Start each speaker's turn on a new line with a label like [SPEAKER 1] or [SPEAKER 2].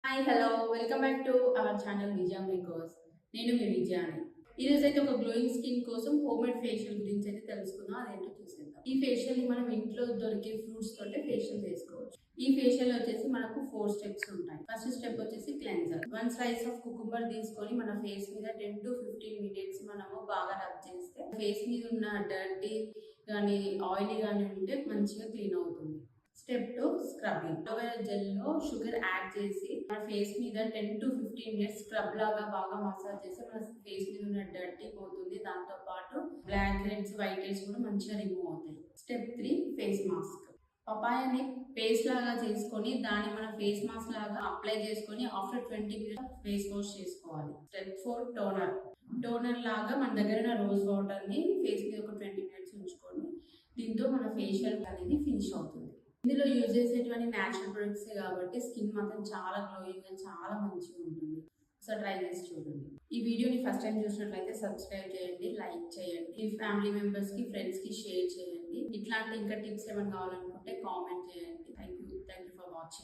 [SPEAKER 1] Hi hello welcome back to our channel Vijaya makers. నేను మీ విజయాని. ఈరోజు అయితే ఒక గ్లోయింగ్ స్కిన్ కోసం హోమ్ మేడ్ ఫేషియల్ గురించి అయితే తెలుసుకుందాం. అదేంటో చూసేద్దాం. ఈ ఫేషియల్ ని మనం ఇంట్లో దొరికే ఫ్రూట్స్ తోటే ఫేషియల్ చేసుకోవచ్చు. ఈ ఫేషియల్ వచ్చేసి మనకు 4 స్టెప్స్ ఉంటాయి. ఫస్ట్ స్టెప్ వచ్చేసి క్లెన్జర్. 1 స్లైస్ ఆఫ్ కుకుంబర్ తీసుకొని మన ఫేస్ మీద 10 to 15 మినిట్స్ మనము బాగా రబ్ చేస్తే ఫేస్ మీద ఉన్న డర్టీ కానీ ఆయిలీ కానీ ఉంటే మంచిగా క్లీన్ అవుతుంది. Step 2 scrubbing. అలోవెరా జెల్ లో షుగర్ యాడ్ చేసి మన ఫేస్ మీద 10 to 15 మినిట్స్ స్క్రబ్ లాగా బాగా మసాజ్ చేసి మన ఫేస్ మీద ఉన్న డర్టీ పోతుంది. దాంతో పాటు బ్లాక్ హెడ్స్ వైట్ హెడ్స్ కూడా మంచిగా రిమూవ్ అవుతాయి. Step 3 face mask. పపాయాని పేస్ట్ లాగా చేసుకొని దాన్ని మన ఫేస్ మాస్క్ లాగా అప్లై చేసుకొని ఆఫ్టర్ 20 మినిట్స్ ఫేస్ వాష్ చేసుకోవాలి. Step 4 toner. టోనర్ లాగా మన దగ్గర ఉన్న రోజ్ వాటర్ ని ఫేస్ మీద ఒక 20 మినిట్స్ ఉంచుకొని దీంతో మన ఫేషియల్ అనేది ఫినిష్ అవుతుంది. ఇందులో యూజ్ చేసేటువంటి న్యాచురల్ ప్రొడక్ట్స్ కాబట్టి స్కిన్ మాత్రం చాలా గ్లోయింగ్ గా చాలా మంచిగా ఉంటుంది. సో ట్రై చేసి చూడండి. ఈ వీడియోని ఫస్ట్ టైం చూసినట్లయితే సబ్స్క్రైబ్ చేయండి, లైక్ చేయండి, మీ ఫ్యామిలీ మెంబర్స్ కి ఫ్రెండ్స్ కి షేర్ చేయండి. ఇట్లాంటి ఇంకా టిప్స్ ఏమైనా కావాలనుకుంటే కామెంట్ చేయండి. Thank you for watching.